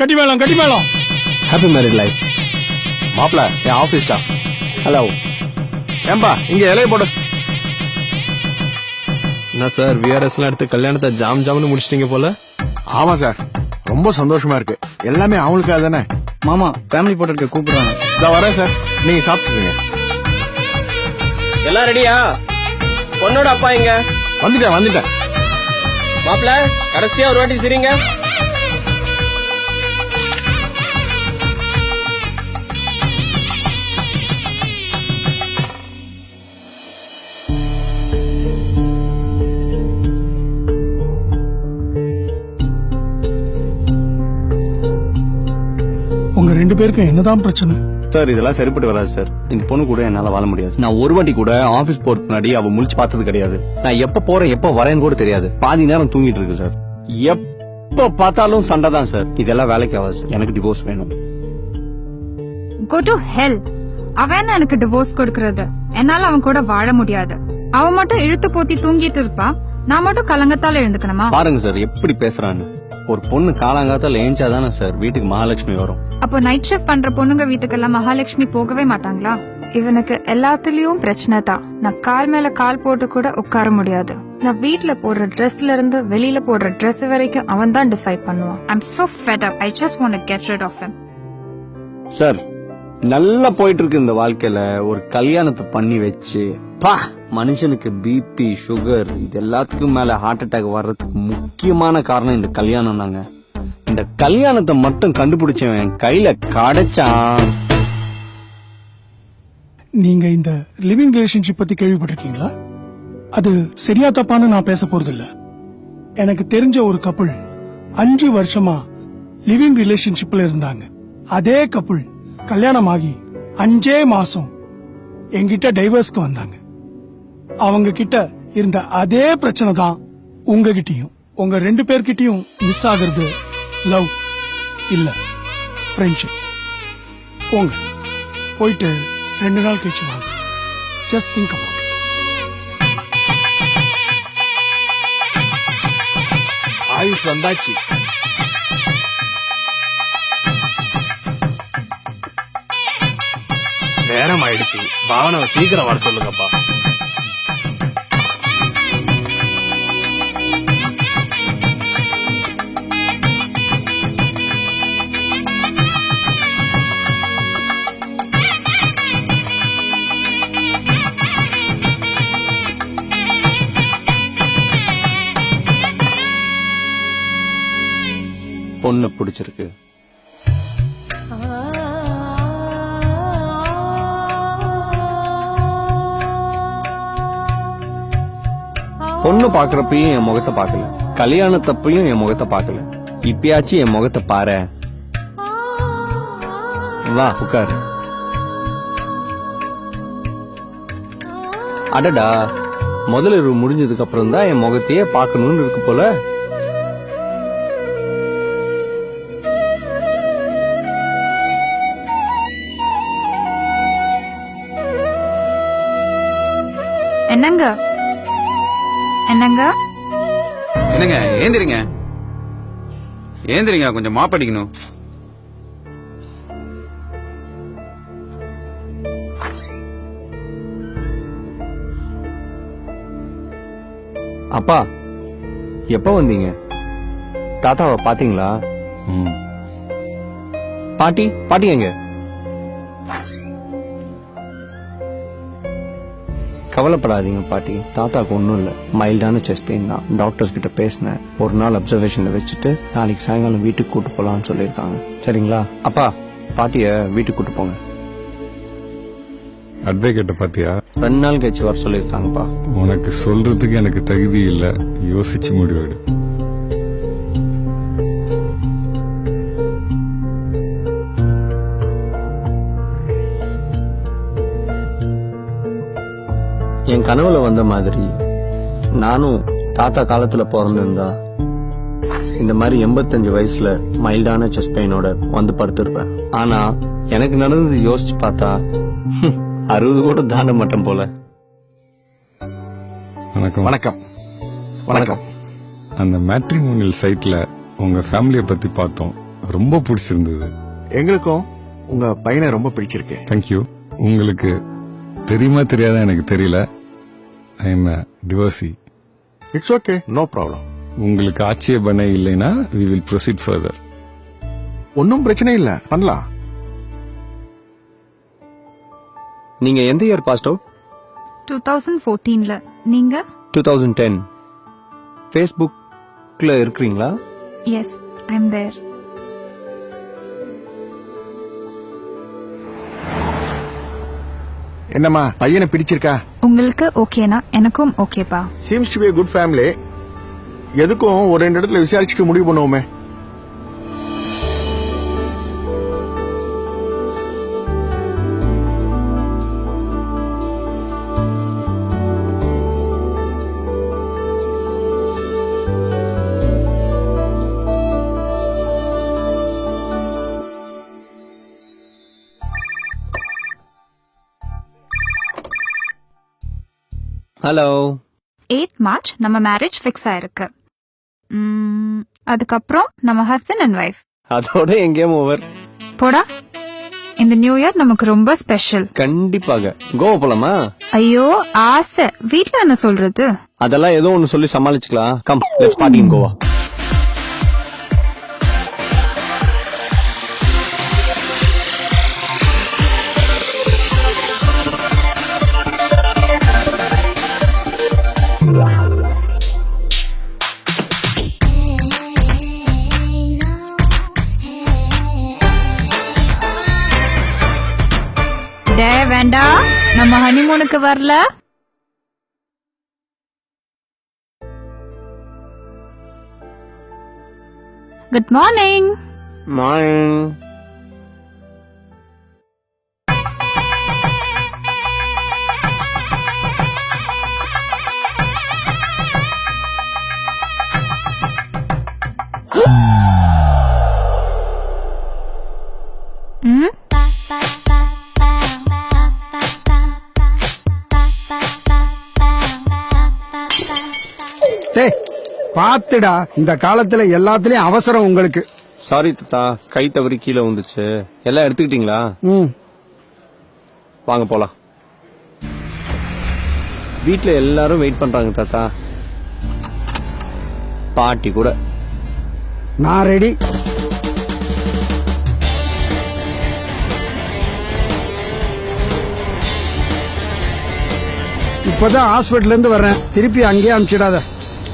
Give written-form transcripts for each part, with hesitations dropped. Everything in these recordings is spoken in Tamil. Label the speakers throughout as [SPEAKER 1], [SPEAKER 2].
[SPEAKER 1] கட்டி மேளம்.
[SPEAKER 2] Happy married life.
[SPEAKER 3] மாப்பிள என் ஆபீஸ் ஸ்டாஃப்.
[SPEAKER 2] ஹலோ.
[SPEAKER 3] ஏம்பா இங்க இலைய போடு.
[SPEAKER 2] என்ன சார் விஆர்எஸ்லாம் எடுத்து கல்யாணத்தை ஜாம்னு முடிச்சிட்டீங்க போல.
[SPEAKER 3] ஆமா சார், ரொம்ப சந்தோஷமா இருக்கு. எல்லாமே அவங்களுக்காக தானே.
[SPEAKER 4] மாமா ஃபேமிலி போட்டோக்கு கூப்பிடுறாங்க.
[SPEAKER 3] நான் வரேன் சார், நீங்க சாப்பிட்டுருங்க.
[SPEAKER 5] எல்லாம் ரெடியா? பொண்ணோட அப்பா எங்க?
[SPEAKER 3] வந்துட்டேன்.
[SPEAKER 5] மாப்பிள கடைசியா ஒரு வாட்டி சிரிங்க.
[SPEAKER 1] உங்க 2 பேருக்கும் என்னதான் பிரச்சனை?
[SPEAKER 4] சார் இதெல்லாம் சரிப்பட்டு வராது சார். இந்த பொண்ணு கூட என்னால வாழ முடியாது. நான் ஒரு வாட்டி கூட ஆபீஸ் போறதுக்கு முன்னாடி அவ முழிச்சு பார்த்தது கிடையாது. நான் எப்ப போறேன் எப்ப வரேன்னு கூட தெரியாது. பாதி நேரம் தூங்கிட்டு இருக்கு சார். எப்ப பார்த்தாலும் சண்டை தான் சார். இதெல்லாம் வேலைக்கு ஆகாது சார். எனக்கு டிவோர்ஸ் வேணும்.
[SPEAKER 6] Go to hell. அவன் எனக்கு டிவோர்ஸ் கொடுக்கறது. என்னால அவன் கூட வாழ முடியாது. அவன் மட்டும் இழுத்து போத்தி தூங்கிட்டு இருப்பா, நான் மட்டும் கலங்கத்தால எழுந்துக்கணுமா?
[SPEAKER 4] பாருங்க சார் எப்படி பேசுறான்னு. ஒரு பொண்ணு காலாங்காத்தால ஏஞ்சாதானே சார் வீட்டுக்கு மகாலட்சுமி வரும்.
[SPEAKER 6] அப்போ நைட் ஷிஃப்ட் பண்ற பொண்ணுங்க வீட்டுக்கெல்லாம் மகாலட்சுமி போகவே மாட்டாங்களா? இவனுக்கு எல்லாத்துலயும் பிரச்சனை தான். நான் கால் மேல கால் போட்டு கூட உட்கார முடியாது. நான் வீட்ல போடுற ட்ரெஸ்ல இருந்து வெளியில போடுற ட்ரெஸ் வரைக்கும் அவன் தான் டிசைட் பண்ணுவான். I'm so fed up. I just want to get rid of him.
[SPEAKER 4] Sir நல்லா போயிட்டு இருக்கு இந்த வாழ்க்கையில. ஒரு கல்யாணத்தை பண்ணி வச்சு மனுஷனுக்கு பிபி சுகர் இது எல்லாத்துக்கும் மேல ஹார்ட் அட்டாக் வர்றதுக்கு முக்கியமான காரணம் இந்த கல்யாணம் தாங்க. இந்த கல்யாணத்தை மட்டும் கண்டுபிடிச்சவன் கையில கிடைச்சான்.
[SPEAKER 1] நீங்க இந்த லிவிங் ரிலேஷன்ஷிப் பத்தி கேள்விப்பட்டிருக்கீங்களா? அது சரியா தப்பான்னு நான் பேச போறது இல்ல. எனக்கு தெரிஞ்ச ஒரு கப்புள் 5 வருஷமா லிவிங் ரிலேஷன்ஷிப்ல இருந்தாங்க. அதே கப்புள் கல்யாணம் ஆகி 5 மாசம் என்கிட்ட டைவர்ஸ்க்கு வந்தாங்க. அவங்க கிட்ட இருந்த அதே பிரச்சனை தான் உங்ககிட்டயும். உங்க 2 பேர்கிட்டயும் மிஸ் ஆகுறது லவ் இல்ல ஃப்ரெண்ட்ஷிப். போயிட்டு 2 நாள் கழிச்சு வாங்க. Just think about it.
[SPEAKER 2] AYUSH வந்தாச்சு. நேரம் ஆயிடுச்சு. பாவனாவை சீக்கிரம் வர சொல்லுங்கப்பா.
[SPEAKER 4] பொண்ணு பிடிச்சிருக்கு. பொண்ணு பாக்குறப்பையும் என் முகத்தை பாக்கல, கல்யாணத்தப்பையும் என் முகத்தை பாக்கல. இப்பயாச்சும் என் முகத்தை பாரு. வா உட்காரு. அடடா, முதல் இரவு முடிஞ்சதுக்கு அப்புறம் தான் என் முகத்தையே பாக்கணும்னு இருக்கு போல.
[SPEAKER 6] என்னங்க
[SPEAKER 7] ஏந்திரிங்க கொஞ்சம் மாப்படிக்கணும்.
[SPEAKER 4] அப்பா எப்ப வந்தீங்க? தாத்தாவை பாத்தீங்களா? பாட்டி எங்க? கவலைப்படாதீங்க பாட்டி, தாத்தாக்கு ஒன்றும் இல்லை, மைல்டான செஸ்ட் பெயின் தான். டாக்டர்ஸ் கிட்ட பேசினேன். ஒரு நாள் அப்சர்வேஷன்ல வச்சுட்டு நாளைக்கு சாயங்காலம் வீட்டுக்கு கூட்டு போலான்னு சொல்லியிருக்காங்க. சரிங்களா? அப்பா பாட்டிய வீட்டுக்கு கூட்டு போங்க.
[SPEAKER 8] அட்வொகேட்ட பாத்தியா?
[SPEAKER 4] 2 நாள் கழிச்சு வர சொல்லியிருக்காங்கப்பா.
[SPEAKER 8] உனக்கு சொல்றதுக்கு எனக்கு தகுதி இல்ல, யோசிச்சு முடிவெடு.
[SPEAKER 4] என் கனவுல வந்த மாதிரி நானும் தாத்தா காலத்துல பிறந்திருந்தா இந்த மாதிரி 85 வயசுல மைல்டான செஸ்ட் பெயினோட வந்து படுத்திருப்பேன். ஆனா எனக்கு நடந்தது யோசிச்சு பார்த்தா 60 கூட தாண்ட மாட்டேன் போல.
[SPEAKER 8] வணக்கம்.
[SPEAKER 3] வணக்கம். வணக்கம்.
[SPEAKER 8] அந்த மேட்ரிமோனியல் சைட்ல உங்க ஃபேமிலியை பத்தி பார்த்தோம். ரொம்ப பிடிச்சிருந்தது.
[SPEAKER 3] எங்களுக்கும் உங்க பையனை ரொம்ப பிடிச்சிருக்கு.
[SPEAKER 8] தேங்க்யூ. உங்களுக்கு தெரியுமா தெரியாதா எனக்கு தெரியல. I am divorcee.
[SPEAKER 3] It's okay, no problem.
[SPEAKER 8] உங்களுக்கு ஆட்சேபனை இல்லைன்னா we will proceed further.
[SPEAKER 3] ஒன்னும் பிரச்சனை இல்ல, பண்ணலாம்.
[SPEAKER 4] நீங்க எந்த இயர் பாஸ்ட் அவுட்?
[SPEAKER 6] 2014ல. நீங்க?
[SPEAKER 4] 2010. ஃபேஸ்புக்ல இருக்கிறீங்களா?
[SPEAKER 6] Yes, I am there.
[SPEAKER 3] என்னம்மா பையனை பிடிச்சிருக்கா?
[SPEAKER 6] உங்களுக்கு ஓகேனா எனக்கும் ஓகேப்பா.
[SPEAKER 3] Seems to be a good family. எதுக்கும் ஒரு 2 இடத்துல விசாரிச்சுட்டு முடிவு பண்ணுவோமே.
[SPEAKER 4] ஹலோ.
[SPEAKER 6] 8 மார்ச் நம்ம மேரேஜ் ஃபிக்ஸ் ஆயிருக்கு. அதுக்கப்புறம் நம்ம ஹஸ்பண்ட் அண்ட் ஒய்ஃப்.
[SPEAKER 4] அதோட என் கேம் ஓவர்.
[SPEAKER 6] போடா. இந்த நியூ இயர் நமக்கு ரொம்ப ஸ்பெஷல்.
[SPEAKER 4] கண்டிப்பாக. கோவா போலாமா?
[SPEAKER 6] ஐயோ ஆசை. வீட்ல என்ன சொல்றது?
[SPEAKER 4] அதெல்லாம் ஏதோ ஒன்னு சொல்லி சமாளிச்சுக்கலாம். Come let's party in Goa.
[SPEAKER 6] வேண்டாம், நம்ம ஹனிமூனுக்கு வரல. Good morning.
[SPEAKER 4] மார்னிங்.
[SPEAKER 7] பாத்துடா, இந்த காலத்துல எல்லாத்துலயும் அவசரம் உங்களுக்கு.
[SPEAKER 4] சாரி தாத்தா, கை தவறி கீழே வந்துச்சு. எல்லாம் எடுத்துக்கிட்டீங்களா? வாங்க போலாம். வீட்ல எல்லாரும் வெயிட் பண்றாங்க தாத்தா. பாட்டி கூட.
[SPEAKER 7] நான் ரெடி. இப்பதான் ஹாஸ்பிட்டல் இருந்து வர்றேன். திருப்பி அங்கேயே அனுப்பிச்சிடாத.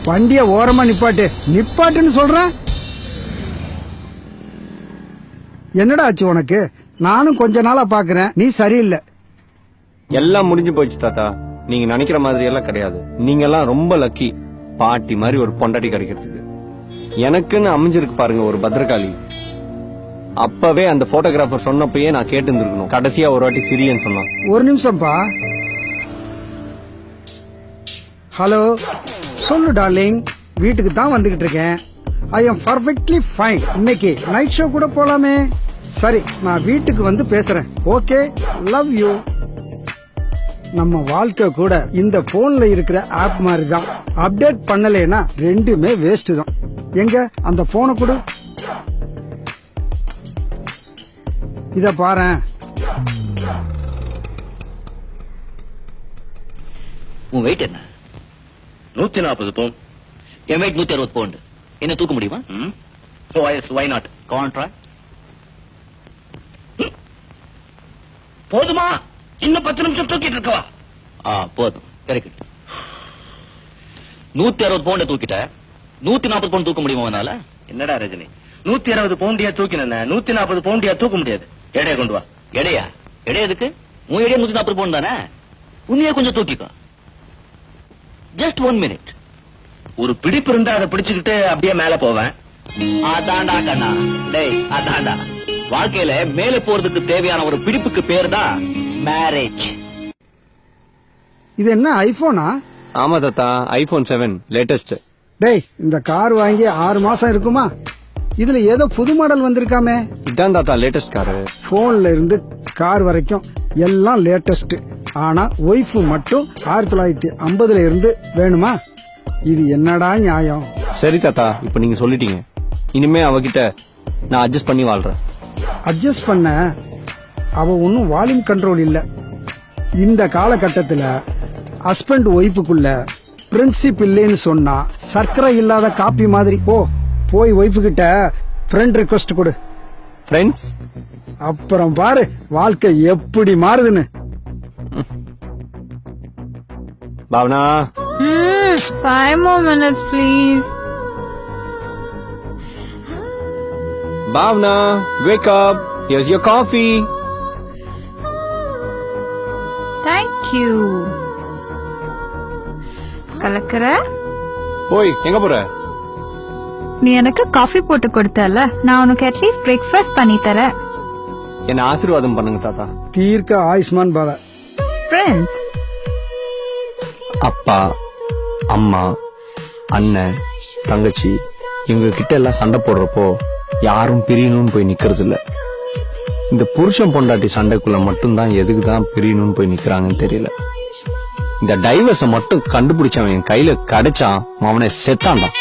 [SPEAKER 7] வண்டிய ஓரமா நிப்பாட்டுன்னு சொல்றேன். என்னடா ஆச்சு உனக்கு? நானும் கொஞ்ச நாளா பாக்குறேன், நீ சரியில்லை.
[SPEAKER 4] எல்லாம் முடிஞ்சு போயிடுச்சு தாத்தா. நீங்க நினைக்கிற மாதிரி எல்லாம் கிடையாது. நீங்க எல்லாம் ரொம்ப லக்கி. பாட்டி மாதிரி ஒரு பொண்டாட்டி கிடைக்கிறதுக்கு. எனக்குன்னு அமைஞ்சிருக்கு பாருங்க ஒரு பத்ரகாளி. அப்பவே அந்த போட்டோகிராஃபர் சொன்னப்பயே நான் கேட்டு இருந்திருக்கணும். கடைசியா ஒரு வாட்டி சிரியன்னு சொன்னான்.
[SPEAKER 7] ஒரு நிமிஷம்ப்பா. ஹலோ, சொல்லு டார்லிங். வீட்டுக்கு தான் வந்துகிட்டு இருக்கேன். I am perfectly fine. இன்னைக்கு நைட் ஷோ கூட போலாமே. சரி, நான் வீட்டுக்கு வந்து பேசுறேன். Okay, love you. நம்ம வாழ்க்கை கூட இந்த போன்ல இருக்கிற ஆப் மாதிரி தான். அப்டேட் பண்ணலைன்னா ரெண்டுமே வேஸ்ட் தான். எங்க அந்த போனை கொடு. இத பாரேன்.
[SPEAKER 9] உன் வெயிட் என்ன? 140 பவுண்ட். என் வெயிட் 160 பவுண்ட். என்ன தூக்க முடியுமா? Why not contract. போதுமா? இன்னும் 10 நிமிஷம் தூக்கிட்டு இருக்கவா? போதும். கரெக்ட். 160 பவுண்ட தூக்கிட்ட. 140 பவுண்ட் தூக்க முடியுமா உன்னால? என்னடா ரஜினி, 160 பவுண்டியா தூக்கின 140 பவுண்டியா தூக்க முடியாது. எடைய கொண்டு வா. எடையா? எடைய எதுக்கு? உன் எடைய 140 பவுண்ட் தானே. உன்னையே கொஞ்சம் தூக்கிக்கோ. Just 1 minute. ஒரு பிடிப்பு இருந்தா அதை பிடிச்சுக்கிட்டு அப்படியே மேல போவேன். அதாண்டா கண்ணா. டேய், அதாண்டா வாழ்க்கையில மேல போறதுக்கு தேவையான ஒரு பிடிப்புக்கு பேர் தான் மேரேஜ்.
[SPEAKER 7] இது என்ன ஐபோனா?
[SPEAKER 4] ஆமா தாத்தா, ஐபோன் 7 லேட்டஸ்ட்.
[SPEAKER 7] டேய், இந்த கார் வாங்கி 6 மாசம் இருக்குமா? இதுல ஏதோ புது மாடல் வந்திருக்காமே.
[SPEAKER 4] இதான் தாத்தா லேட்டஸ்ட் காரு.
[SPEAKER 7] போன்ல இருந்து கார் வரைக்கும் எல்லாம் லேட்டஸ்ட். ஆனா ஒய்ஃப் மட்டும் 1950ல இருந்து வேணுமா? இது என்னடா நியாயம்?
[SPEAKER 4] சரி தாத்தா, இப்ப நீங்க சொல்லிட்டீங்க. இனிமே அவகிட்ட நான் அட்ஜஸ்ட் பண்ணி வாழ்றேன்.
[SPEAKER 7] அட்ஜஸ்ட் பண்ண அவ ஒன்றும் வால்யூம் கண்ட்ரோல் இல்ல. இந்த காலகட்டத்தில் ஹஸ்பண்ட் ஒய்ஃபுக்குள்ள பிரின்சிப் இல்லைன்னு சொன்னா சர்க்கரை இல்லாத காப்பி மாதிரி. போய் ஒய்ஃபு கிட்ட ஃப்ரெண்ட் ரிக்வெஸ்ட் கொடு.
[SPEAKER 4] ஃப்ரெண்ட்ஸ்?
[SPEAKER 7] அப்புறம் பாரு வாழ்க்கை எப்படி மாறுதுன்னு.
[SPEAKER 4] Bhavana
[SPEAKER 6] 5 more minutes please.
[SPEAKER 4] Bhavana wake up, here's your coffee.
[SPEAKER 6] Thank you. கலக்கற?
[SPEAKER 4] ஓய் எங்க போற?
[SPEAKER 6] நீ எனக்கு காஃபி போட்டு கொடுத்தல, நான் உனக்கு அட்லீஸ்ட் பிரேக்ஃபாஸ்ட் பண்ணி தரேன்.
[SPEAKER 4] என்ன ஆசீர்வாதம் பண்ணுங்க தாத்தா.
[SPEAKER 7] தீர்க்க ஆயுஷ்மான் பாவ.
[SPEAKER 6] ஃப்ரெண்ட்ஸ்?
[SPEAKER 4] அப்பா, அம்மா, அண்ணன், தங்கச்சி இவங்க கிட்ட எல்லாம் சண்டை போடுறப்போ யாரும் பிரியணும்னு போய் நிக்கிறது இல்ல. இந்த புருஷன் பொண்டாட்டி சண்டைக்குள்ள மட்டும்தான் எதுக்குதான் பிரியணும்னு போய் நிக்கிறாங்கன்னு தெரியல. இந்த டைவர்ஸ மட்டும் கண்டுபிடிச்சவன் என் கையில கிடைச்சான் அவனை செத்தான்டான்.